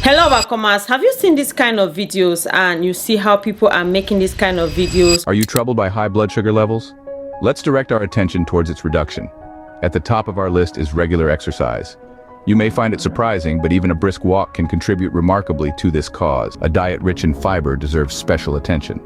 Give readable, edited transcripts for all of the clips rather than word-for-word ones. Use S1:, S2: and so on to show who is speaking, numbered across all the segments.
S1: Hello Bakomers, have you seen this kind of videos and you see how people are making this kind of videos?
S2: Are you troubled by high blood sugar levels? Let's direct our attention towards its reduction. At the top of our list is regular exercise. You may find it surprising, but even a brisk walk can contribute remarkably to this cause. A diet rich in fiber deserves special attention.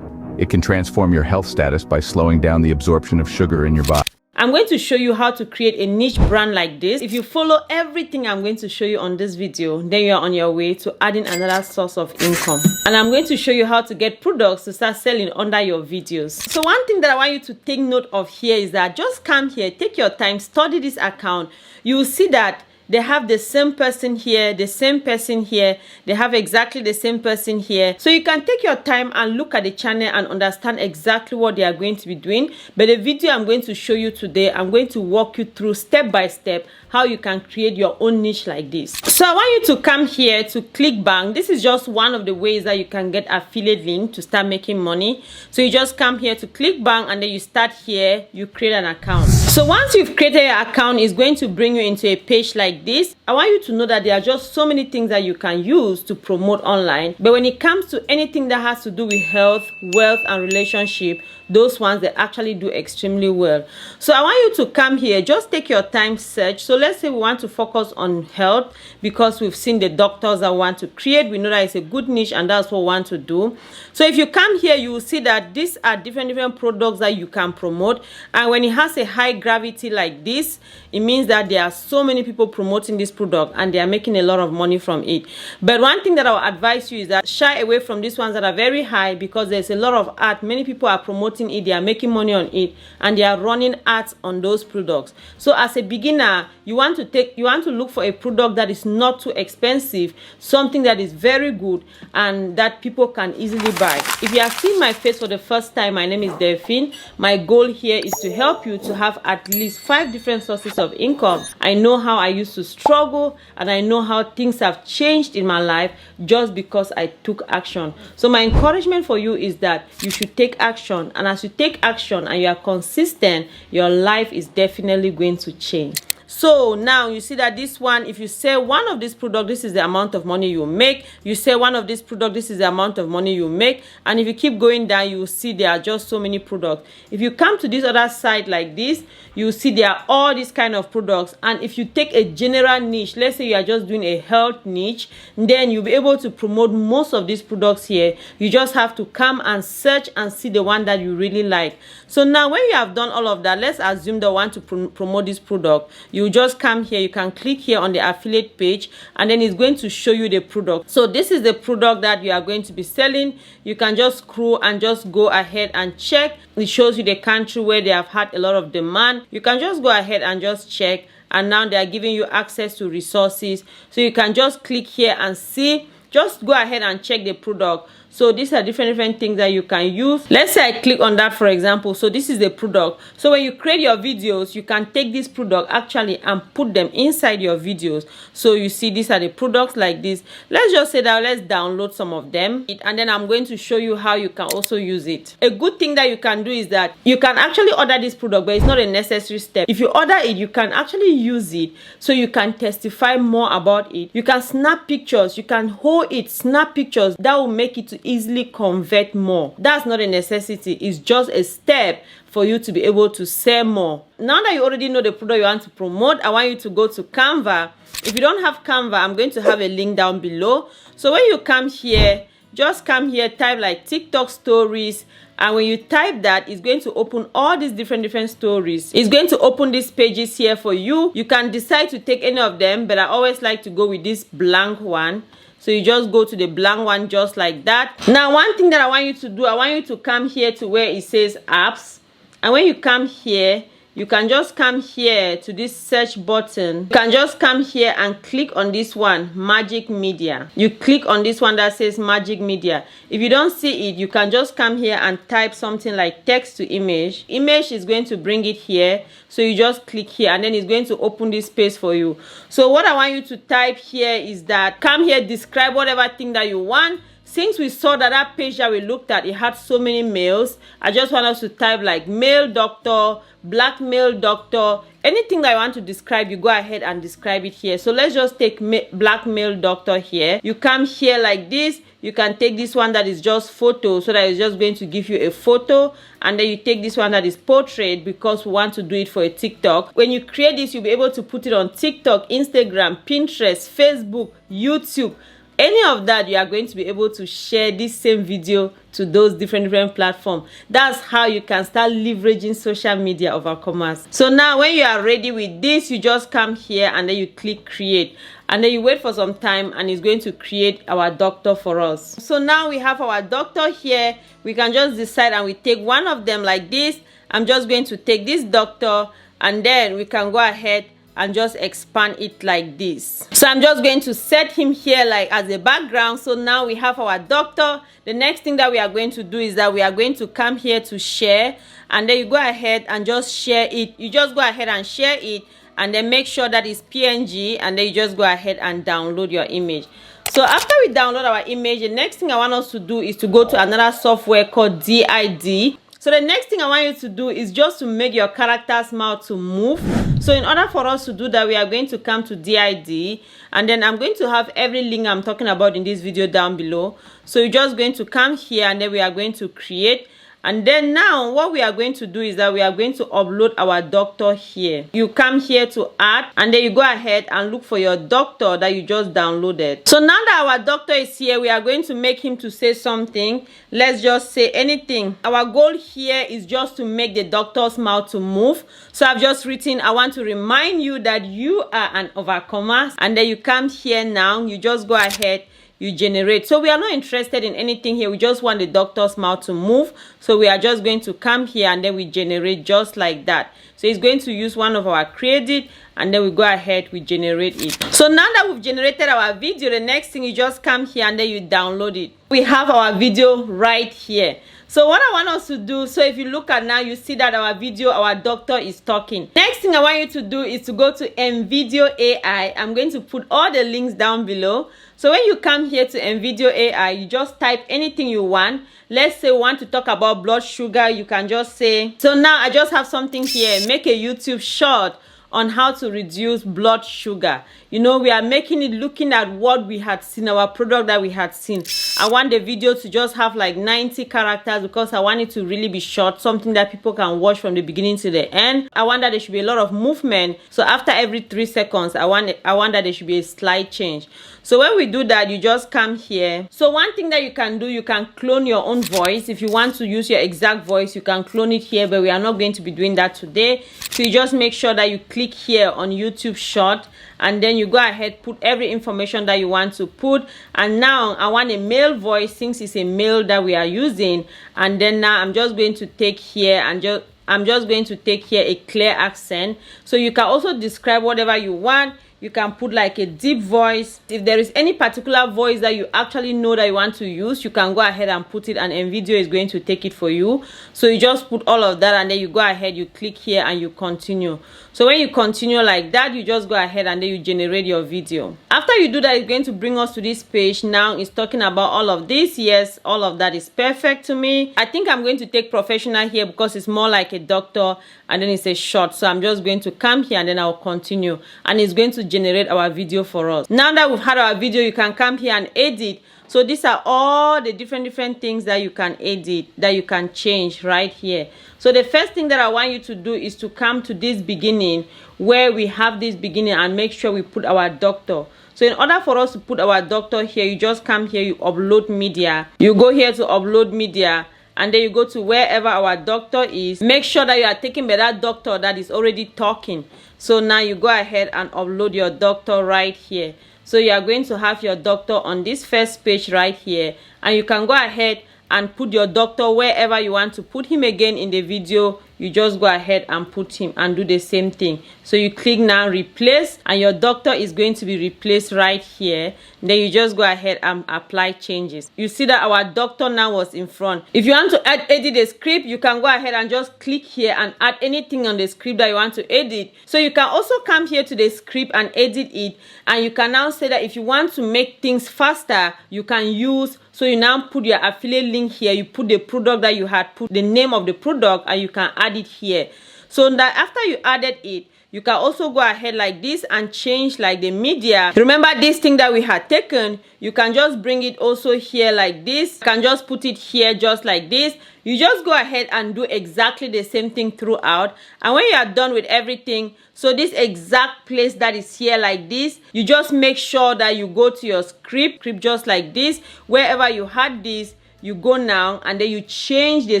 S2: It can transform your health status by slowing down the absorption of sugar in your body.
S1: I'm going to show you how to create a niche brand like this. If you follow everything I'm going to show you on this video, then you're on your way to adding another source of income. And I'm going to show you how to get products to start selling under your videos. So one thing that I want you to take note of here is that just come here, take your time, study this account. You will see that they have the same person here, the same person here. They have exactly the same person here. So you can take your time and look at the channel and understand exactly what they are going to be doing. But the video I'm going to show you today, I'm going to walk you through step by step how you can create your own niche like this. So I want you to come here to ClickBank. This is just one of the ways that you can get affiliate link to start making money. So you just come here to ClickBank and then you start here, you create an account. So once you've created your account, it's going to bring you into a page like this. I want you to know that there are just so many things that you can use to promote online. But when it comes to anything that has to do with health, wealth, and relationship, those ones they actually do extremely well. So I want you to come here, just take your time, search. So let's say we want to focus on health because we've seen the doctors that want to create. We know that it's a good niche and that's what we want to do. So if you come here, you will see that these are different products that you can promote. And when it has a high gravity like this, it means that there are so many people promoting this product and they are making a lot of money from it. But one thing that I will advise you is that shy away from these ones that are very high because there's a lot of art. Many people are promoting it, they are making money on it, and they are running ads on those products. So as a beginner, you want to look for a product that is not too expensive, something that is very good and that people can easily buy. If you have seen my face for the first time, my name is Delphine. My goal here is to help you to have at least 5 different sources of income. I know how I used to struggle and I know how things have changed in my life just because I took action. So my encouragement for you is that you should take action, and as you take action and you are consistent, your life is definitely going to change. So now you see that this one, if you sell one of these products, this is the amount of money you make. You sell one of these products, this is the amount of money you make. And if you keep going down, you will see there are just so many products. If you come to this other side like this, you will see there are all these kind of products. And if you take a general niche, let's say you are just doing a health niche, then you'll be able to promote most of these products here. You just have to come and search and see the one that you really like. So now when you have done all of that, let's assume that you want to promote this product. You just come here, you can click here on the affiliate page, and then it's going to show you the product. So this is the product that you are going to be selling. You can just scroll and just go ahead and check. It shows you the country where they have had a lot of demand. You can just go ahead and just check, and now they are giving you access to resources. So you can just click here and see. Just go ahead and check the product. So these are different things that you can use. Let's say I click on that, for example. So this is the product. So when you create your videos, you can take this product actually and put them inside your videos. So you see these are the products like this. Let's just say that let's download some of them, and then I'm going to show you how you can also use it. A good thing that you can do is that you can actually order this product, but it's not a necessary step. If you order it, you can actually use it so you can testify more about it. You can snap pictures, you can hold it, snap pictures. That will make it to easily convert more. That's not a necessity, it's just a step for you to be able to sell more. Now that you already know the product you want to promote, I want you to go to Canva. If you don't have Canva, I'm going to have a link down below. So when you come here, just come here, type like TikTok stories, and when you type that, it's going to open all these different stories. It's going to open these pages here for you. You can decide to take any of them, but I always like to go with this blank one. So you just go to the blank one just like that. Now one thing that I want you to do, I want you to come here to where it says apps. And when you come here, you can just come here to this search button. You can just come here and click on this one, Magic Media. You click on this one that says Magic Media. If you don't see it, you can just come here and type something like text to image. Image is going to bring it here. So you just click here and then it's going to open this space for you. So what I want you to type here is that come here, describe whatever thing that you want. since we saw that that page that we looked at, it had so many males, I just want us to type like male doctor, black male doctor, anything that I want to describe, you go ahead and describe it here. So let's just take black male doctor here. You come here like this. You can take this one that is just photo, so that it's just going to give you a photo, and then you take this one that is portrait because we want to do it for a TikTok. When you create this, you'll be able to put it on TikTok, Instagram, Pinterest, Facebook, YouTube. Any of that, you are going to be able to share this same video to those different platforms. That's how you can start leveraging social media of our commerce. So now when you are ready with this, you just come here and then you click create, and then you wait for some time and it's going to create our doctor for us. So now we have our doctor here. We can just decide and we take one of them like this. I'm just going to take this doctor, and then we can go ahead and just expand it like this. So I'm just going to set him here like as a background. So now we have our doctor. The next thing that we are going to do is that we are going to come here to share, and then you go ahead and just share it. You just go ahead and share it, and then make sure that it's PNG, and then you just go ahead and download your image. So after we download our image, the next thing I want us to do is to go to another software called DID. So the next thing I want you to do is just to make your character's mouth to move. So in order for us to do that, we are going to come to DID, and then I'm going to have every link I'm talking about in this video down below. So you're just going to come here, and then we are going to create. And then now what we are going to do is that we are going to upload our doctor here. You come here to add, and then you go ahead and look for your doctor that you just downloaded. So now that our doctor is here, we are going to make him to say something. Let's just say anything. Our goal here is just to make the doctor's mouth to move. So I've just written, I want to remind you that you are an overcomer. And then you come here now, you just go ahead, you generate. So we are not interested in anything here. We just want the doctor's mouth to move. So we are just going to come here, and then we generate just like that. So it's going to use one of our credit, and then we go ahead, we generate it. So now that we've generated our video, the next thing, you just come here and then you download it. We have our video right here. So what I want us to do, so if you look at now, you see that our video, our doctor is talking. Next thing I want you to do is to go to NVideo AI. I'm going to put all the links down below. So when you come here to NVideo AI, you just type anything you want. Let's say we want to talk about blood sugar. You can just say, so now I just have something here, make a YouTube short on how to reduce blood sugar. You know, we are making it looking at what we had seen, our product that we had seen. I want the video to just have like 90 characters because I want it to really be short, something that people can watch from the beginning to the end. I want that there should be a lot of movement. So after every 3 seconds, I want that there should be a slight change. So when we do that, you just come here. So one thing that you can do, you can clone your own voice. If you want to use your exact voice, you can clone it here, but we are not going to be doing that today. So you just make sure that you click here on YouTube short, and then you go ahead, put every information that you want to put. And now I want a male voice since it's a male that we are using. And then now I'm just going to take here and I'm just going to take here a clear accent. So you can also describe whatever you want. You can put like a deep voice. If there is any particular voice that you actually know that you want to use, you can go ahead and put it, and NVideo is going to take it for you. So you just put all of that, and then you go ahead, you click here and you continue. So when you continue like that, you just go ahead and then you generate your video. After you do that, it's going to bring us to this page. Now it's talking about all of this. Yes, all of that is perfect to me. I think I'm going to take professional here because it's more like a doctor, and then it's a short. So I'm just going to come here and then I'll continue, and it's going to generate our video for us. Now that we've had our video, you can come here and edit. So these are all the different things that you can edit, that you can change right here. So the first thing that I want you to do is to come to this beginning where we have this beginning and make sure we put our doctor. So in order for us to put our doctor here, you just come here, you upload media. You go here to upload media, and then you go to wherever our doctor is. Make sure that you are taking by that doctor that is already talking. So now you go ahead and upload your doctor right here. So you are going to have your doctor on this first page right here, and you can go ahead and put your doctor wherever you want to put him again in the video. you just go ahead and put him and do the same thing. So you click now replace, and your doctor is going to be replaced right here. Then you just go ahead and apply changes. You see that our doctor now was in front. If you want to edit the script, you can go ahead and just click here and add anything on the script that you want to edit. So you can also come here to the script and edit it, and you can now say that if you want to make things faster, you can use, so you now put your affiliate link here, you put the product that you had, put the name of the product, and you can add it here. So that after you added it, you can also go ahead like this and change like the media. Remember this thing that we had taken, you can just bring it also here like this. You can just put it here just like this. You just go ahead and do exactly the same thing throughout. And when you are done with everything, so this exact place that is here like this, you just make sure that you go to your script just like this. Wherever you had this, you go now and then you change the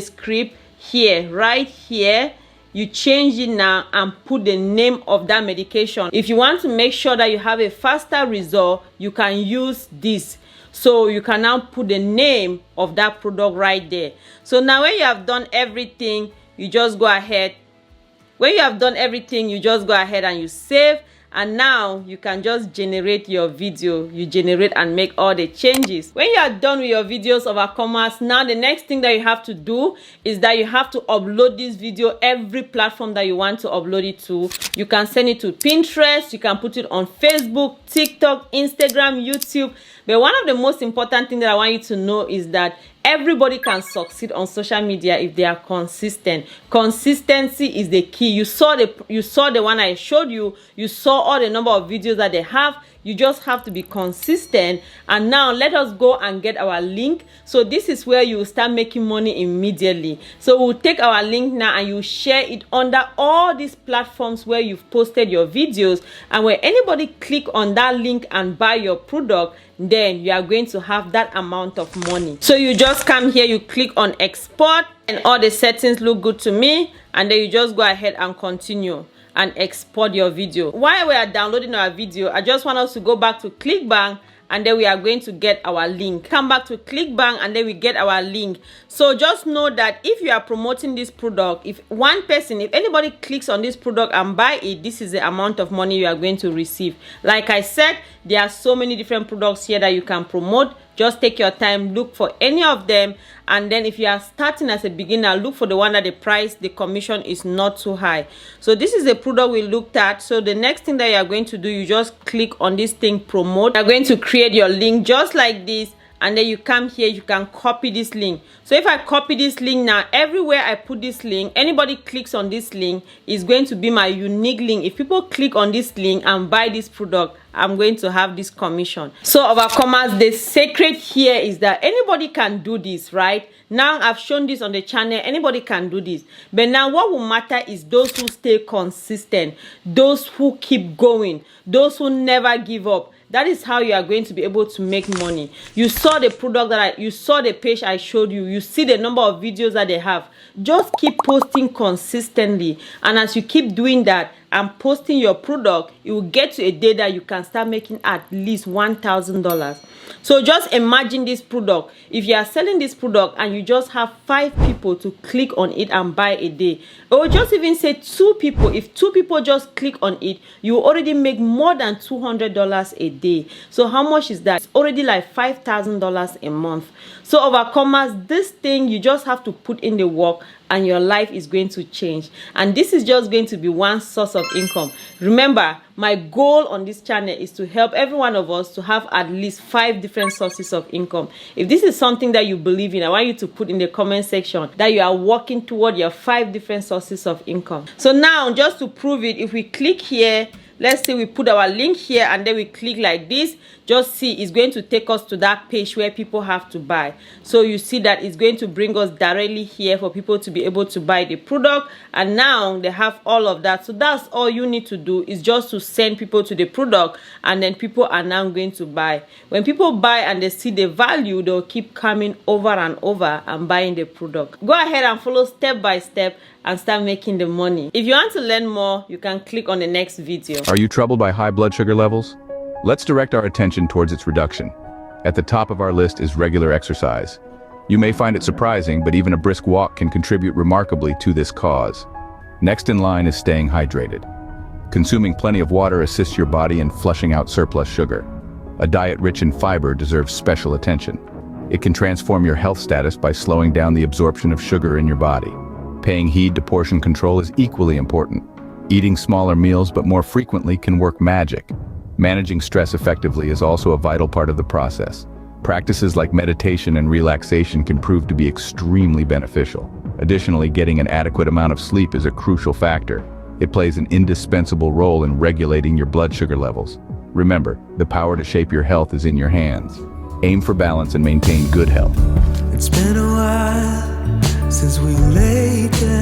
S1: script here, right here. You change it now and put the name of that medication. If you want to make sure that you have a faster result, you can use this. So you can now put the name of that product right there. So now when you have done everything, you just go ahead. When you have done everything, you just go ahead and you save. And now you can just generate your video. You generate and make all the changes. When you are done with your videos of our commerce, now the next thing that you have to do is that you have to upload this video every platform that you want to upload it to. You can send it to Pinterest, you can put it on Facebook, TikTok, Instagram, YouTube. But one of the most important things that I want you to know is that everybody can succeed on social media if they are consistent. Consistency is the key. You saw the one I showed you. You saw all the number of videos that they have. You just have to be consistent. And now let us go and get our link. So this is where you will start making money immediately. So we'll take our link now and you share it under all these platforms where you've posted your videos. And when anybody click on that link and buy your product, then you are going to have that amount of money. So you just come here, you click on export, and all the settings look good to me, and then you just go ahead and continue and export your video. While we are downloading our video, I just want us to go back to ClickBank, and then we are going to get our link. Come back to ClickBank and then we get our link. So just know that if you are promoting this product, if anybody clicks on this product and buy it, this is the amount of money you are going to receive. Like I said, there are so many different products here that you can promote. Just take your time, look for any of them, and then if you are starting as a beginner, look for the one that the commission is not too high. So this is the product we looked at. So the next thing that you are going to do, you just click on this thing, promote. You are going to create your link just like this, and then you come here, you can copy this link. So if I copy this link now, everywhere I put this link, anybody clicks on this link is going to be my unique link. If people click on this link and buy this product, I'm going to have this commission. So our commerce, the secret here is that anybody can do this, right? Now I've shown this on the channel, anybody can do this. But now what will matter is those who stay consistent, those who keep going, those who never give up. That is how you are going to be able to make money. You saw the product you saw the page I showed you. You see the number of videos that they have. Just keep posting consistently. And as you keep doing that and posting your product, it will get to a day that you can start making at least $1,000. So just imagine this product. If you are selling this product and you just have 5 people to click on it and buy a day, or just even say 2 people, if 2 people just click on it, you already make more than $200 a day. So how much is that? It's already like $5,000 a month. So over commerce, this thing, you just have to put in the work and your life is going to change. And this is just going to be one source of income. Remember, my goal on this channel is to help every one of us to have at least 5 different sources of income. If this is something that you believe in, I want you to put in the comment section that you are working toward your 5 different sources of income. So now, just to prove it, if we click here, let's say we put our link here and then we click like this, just see it's going to take us to that page where people have to buy. So you see that it's going to bring us directly here for people to be able to buy the product, and now they have all of that. So that's all you need to do, is just to send people to the product, and then people are now going to buy. When people buy and they see the value, they'll keep coming over and over and buying the product. Go ahead and follow step by step and start making the money. If you want to learn more, you can click on the next video.
S2: Are you troubled by high blood sugar levels? Let's direct our attention towards its reduction. At the top of our list is regular exercise. You may find it surprising, but even a brisk walk can contribute remarkably to this cause. Next in line is staying hydrated. Consuming plenty of water assists your body in flushing out surplus sugar. A diet rich in fiber deserves special attention. It can transform your health status by slowing down the absorption of sugar in your body. Paying heed to portion control is equally important. Eating smaller meals but more frequently can work magic. Managing stress effectively is also a vital part of the process. Practices like meditation and relaxation can prove to be extremely beneficial. Additionally, getting an adequate amount of sleep is a crucial factor. It plays an indispensable role in regulating your blood sugar levels. Remember, the power to shape your health is in your hands. Aim for balance and maintain good health.
S3: It's been a while since we laid down.